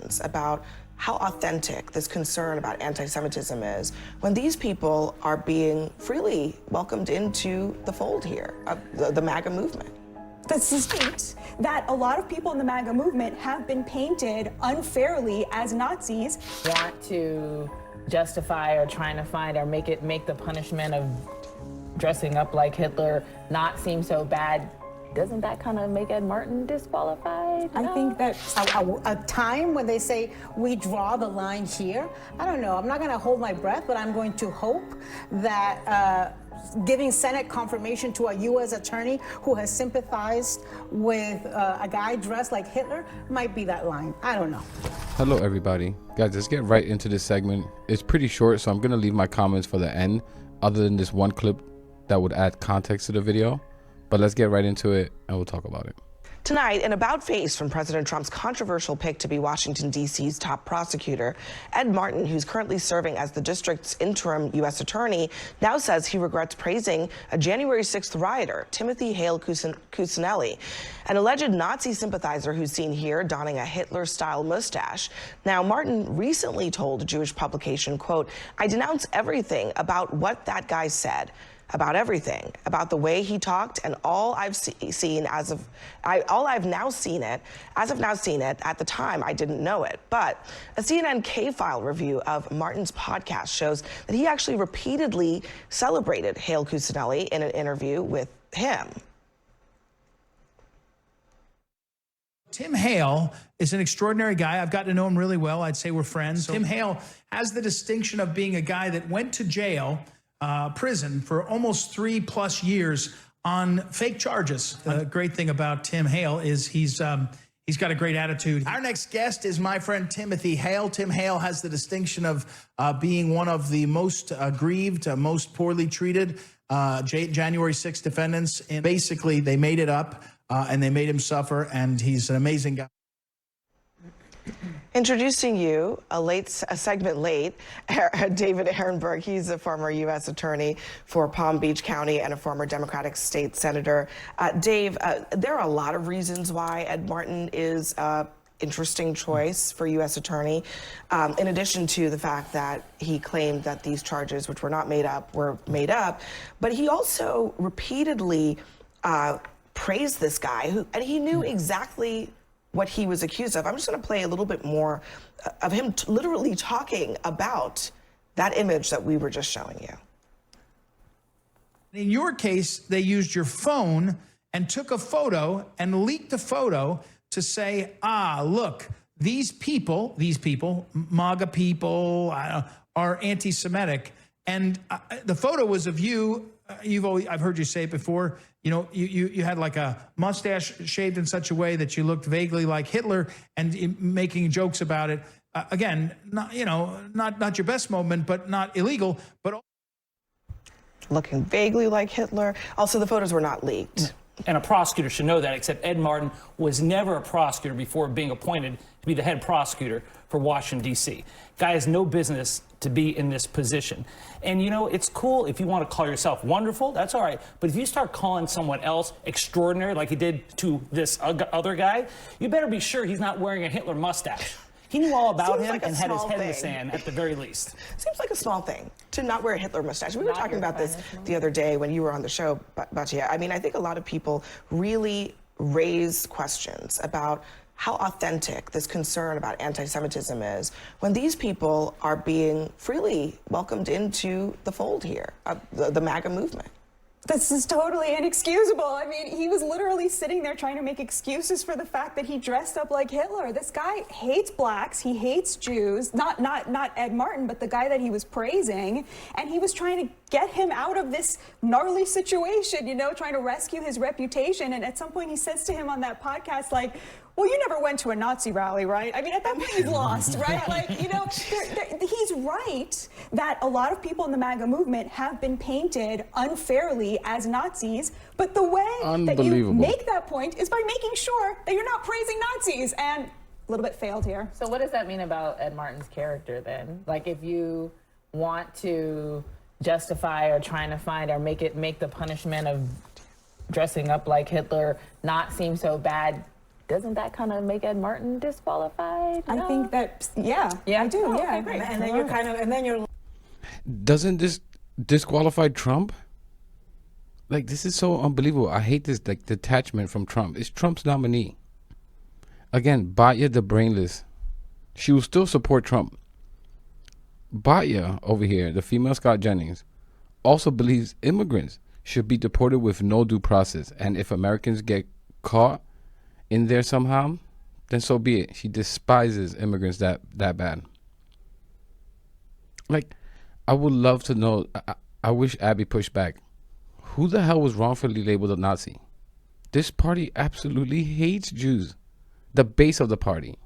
questions about how authentic this concern about anti-Semitism is when these people are being freely welcomed into the fold here of the MAGA movement. That's the state that a lot of people in the MAGA movement have been painted unfairly as Nazis. Want to justify or trying to find or make the punishment of dressing up like Hitler not seem so bad. Doesn't that kind of make Ed Martin disqualified? I think that a time when they say we draw the line here, I don't know. I'm not going to hold my breath, but I'm going to hope that giving Senate confirmation to a U.S. attorney who has sympathized with a guy dressed like Hitler might be that line. I don't know. Hello, everybody. Guys, let's get right into this segment. It's pretty short, so I'm going to leave my comments for the end, other than this one clip that would add context to the video. But let's get right into it, and we'll talk about it. Tonight, an about-face from President Trump's controversial pick to be Washington, D.C.'s top prosecutor. Ed Martin, who's currently serving as the district's interim U.S. attorney, now says he regrets praising a January 6th rioter, Timothy Hale Cuccinelli, an alleged Nazi sympathizer who's seen here donning a Hitler-style mustache. Now, Martin recently told a Jewish publication, quote, "I denounce everything about what that guy said. About everything, about the way he talked, and all I've seen as of now seen it. At the time, I didn't know it. But a CNN K-File review of Martin's podcast shows that he actually repeatedly celebrated Hale Cuccinelli in an interview with him." Tim Hale is an extraordinary guy. I've gotten to know him really well. I'd say we're friends. Tim Hale has the distinction of being a guy that went to jail, prison for almost 3+ years on fake charges. The great thing about Tim Hale is he's got a great attitude. Our next guest is my friend Timothy Hale. Tim Hale has the distinction of being one of the most grieved, most poorly treated January 6th defendants. And basically, they made it up and they made him suffer, and he's an amazing guy. Introducing you, a segment late, David Ehrenberg. He's a former U.S. attorney for Palm Beach County and a former Democratic state senator. Dave, there are a lot of reasons why Ed Martin is an interesting choice for U.S. attorney, in addition to the fact that he claimed that these charges, which were not made up, were made up. But he also repeatedly praised this guy, and he knew exactly what he was accused of. I'm just going to play a little bit more of him literally talking about that image that we were just showing you. In your case, they used your phone and took a photo and leaked the photo to say, look, these people, MAGA people, are anti-Semitic. And the photo was of you. I've heard you say it before. You know, you had like a mustache shaved in such a way that you looked vaguely like Hitler, and making jokes about it. Again, not your best moment, but not illegal. But looking vaguely like Hitler. Also, the photos were not leaked. And a prosecutor should know that, except Ed Martin was never a prosecutor before being appointed to be the head prosecutor for Washington, D.C. Guy has no business to be in this position. And, you know, it's cool if you want to call yourself wonderful, that's all right. But if you start calling someone else extraordinary, like he did to this other guy, you better be sure he's not wearing a Hitler mustache. He knew all about him and had his head in the sand at the very least. Seems like a small thing to not wear a Hitler mustache. We were talking about this the other day when you were on the show, Batya. I mean, I think a lot of people really raise questions about how authentic this concern about anti-Semitism is when these people are being freely welcomed into the fold here of the MAGA movement. This is totally inexcusable. I mean, he was literally sitting there trying to make excuses for the fact that he dressed up like Hitler. This guy hates blacks. He hates Jews. Not Ed Martin, but the guy that he was praising. And he was trying to get him out of this gnarly situation, you know, trying to rescue his reputation. And at some point he says to him on that podcast, like, well, you never went to a Nazi rally, right? I mean, at that point he's lost, right? Like, you know, he's right that a lot of people in the MAGA movement have been painted unfairly as Nazis, but the way that you make that point is by making sure that you're not praising Nazis, and a little bit failed here. So what does that mean about Ed Martin's character then? Like, if you want to justify or trying to find or make the punishment of dressing up like Hitler not seem so bad, doesn't that kind of make Ed Martin disqualified? I think that, yeah, Yeah? I do, Oh, yeah. okay, great. And then you're and then you're Doesn't this disqualify Trump? Like, this is so unbelievable. I hate this, like, detachment from Trump. It's Trump's nominee. Again, Batya the brainless, she will still support Trump. Batya over here, the female Scott Jennings, also believes immigrants should be deported with no due process, and if Americans get caught in there somehow, then so be it. She despises immigrants that bad. Like, I would love to know. I wish Abby pushed back. Who the hell was wrongfully labeled a Nazi? This party absolutely hates Jews. The base of the party,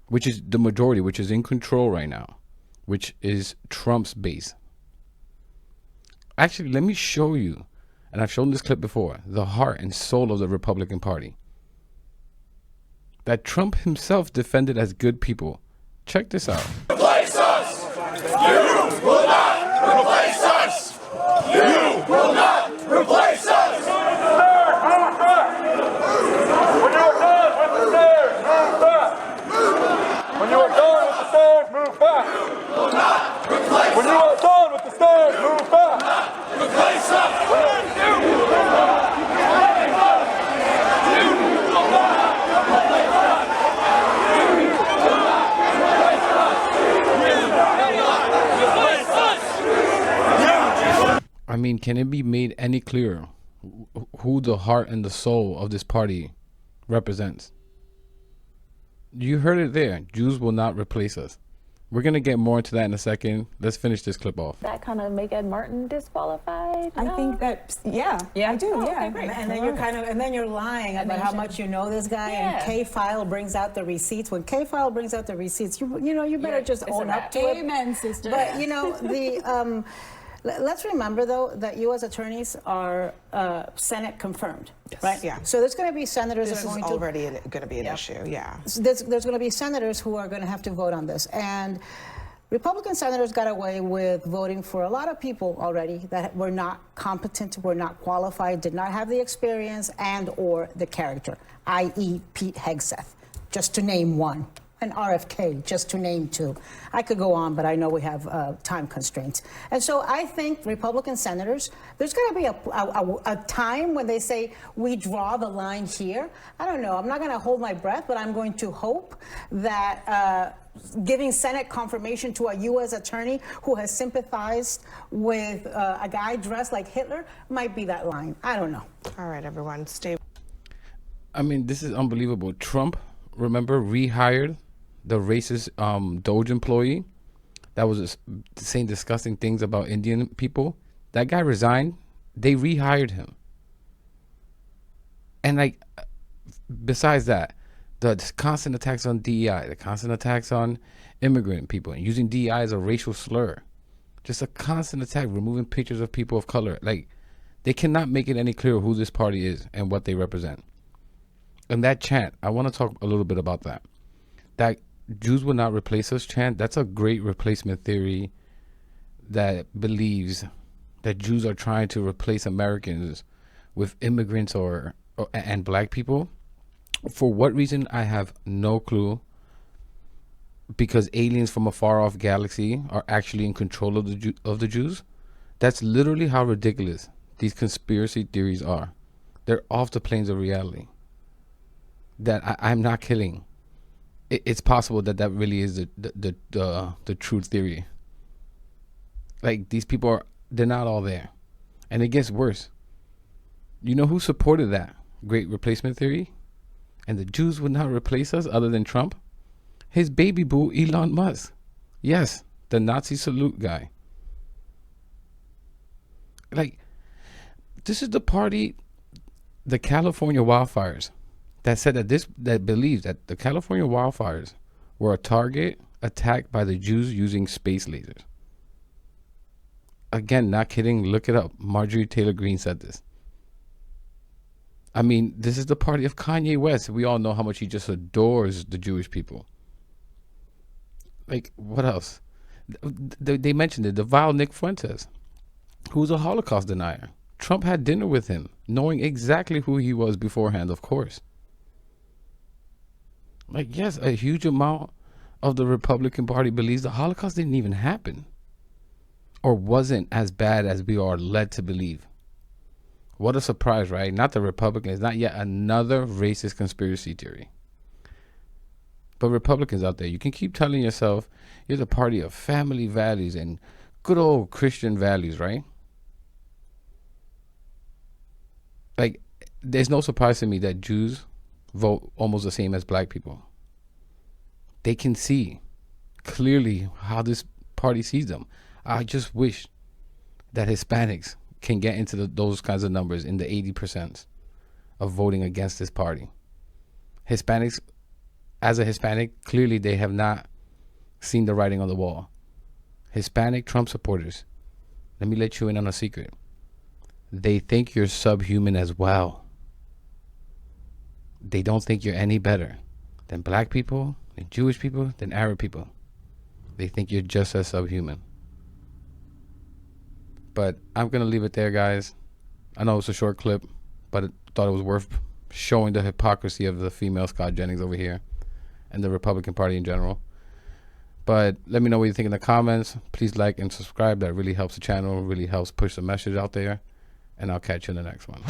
which is the majority, which is in control right now, which is Trump's base. Actually, let me show you, and I've shown this clip before, the heart and soul of the Republican Party that Trump himself defended as good people. Check this out. Replace us! You will not replace us! You will not replace us! When you are done with the stairs, move back. When you are done with the stairs, move back. Replace us! I mean, can it be made any clearer who the heart and the soul of this party represents? You heard it there. Jews will not replace us. We're going to get more into that in a second. Let's finish this clip off. That kind of make Ed Martin disqualified? I think that, yeah, Yeah? I do, Oh, yeah. okay, great. and then you're and then you're lying about how much you know this guy. Yeah. And K-File brings out the receipts. When K-File brings out the receipts, you better just it's a own up wrap. to it. Amen, sister. But you know the. Let's remember, though, that U.S. attorneys are Senate confirmed, right? Yeah. So there's going to be senators This that are is going to. already going to be an issue, yeah. There's going to be senators who are going to have to vote on this. And Republican senators got away with voting for a lot of people already that were not competent, were not qualified, did not have the experience and or the character, i.e. Pete Hegseth, just to name one. And RFK, just to name two. I could go on, but I know we have time constraints. And so I think Republican senators, there's going to be a time when they say, we draw the line here. I don't know. I'm not going to hold my breath, but I'm going to hope that giving Senate confirmation to a U.S. attorney who has sympathized with a guy dressed like Hitler might be that line. I don't know. All right, everyone, stay. I mean, this is unbelievable. Trump, remember, rehired the racist Doge employee that was saying disgusting things about Indian people. That guy resigned. They rehired him. And like, besides that, the constant attacks on DEI, the constant attacks on immigrant people, and using DEI as a racial slur, just a constant attack, removing pictures of people of color. Like, they cannot make it any clearer who this party is and what they represent. And that chant, I want to talk a little bit about that. That Jews will not replace us chant, that's a great replacement theory that believes that Jews are trying to replace Americans with immigrants and black people. For what reason, I have no clue. Because aliens from a far off galaxy are actually in control of the Jews. That's literally how ridiculous these conspiracy theories are. They're off the planes of reality. That I'm not kidding. It's possible that really is the true theory. Like, these people they're not all there. And it gets worse. You know who supported that great replacement theory? And the Jews would not replace us other than Trump? His baby boo, Elon Musk. Yes, the Nazi salute guy. Like, this is the party, the California wildfires, that said that believes that the California wildfires were a target attacked by the Jews using space lasers. Again, not kidding. Look it up. Marjorie Taylor Greene said this. I mean, this is the party of Kanye West. We all know how much he just adores the Jewish people. Like, what else? They mentioned it. The vile Nick Fuentes, who's a Holocaust denier. Trump had dinner with him, knowing exactly who he was beforehand, of course. Like, yes, a huge amount of the Republican Party believes the Holocaust didn't even happen or wasn't as bad as we are led to believe. What a surprise, right? Not the Republicans, not yet another racist conspiracy theory. But Republicans out there, you can keep telling yourself you're the party of family values and good old Christian values, right? Like, there's no surprise to me that Jews vote almost the same as black people. They can see clearly how this party sees them. I just wish that Hispanics can get into those kinds of numbers in the 80% of voting against this party. Hispanics, as a Hispanic, clearly they have not seen the writing on the wall. Hispanic Trump supporters, let me let you in on a secret. They think you're subhuman as well. They don't think you're any better than black people, than Jewish people, than Arab people. They think you're just as subhuman. But I'm going to leave it there, guys. I know it's a short clip, but I thought it was worth showing the hypocrisy of the female Scott Jennings over here and the Republican Party in general. But let me know what you think in the comments. Please like and subscribe. That really helps the channel, really helps push the message out there. And I'll catch you in the next one.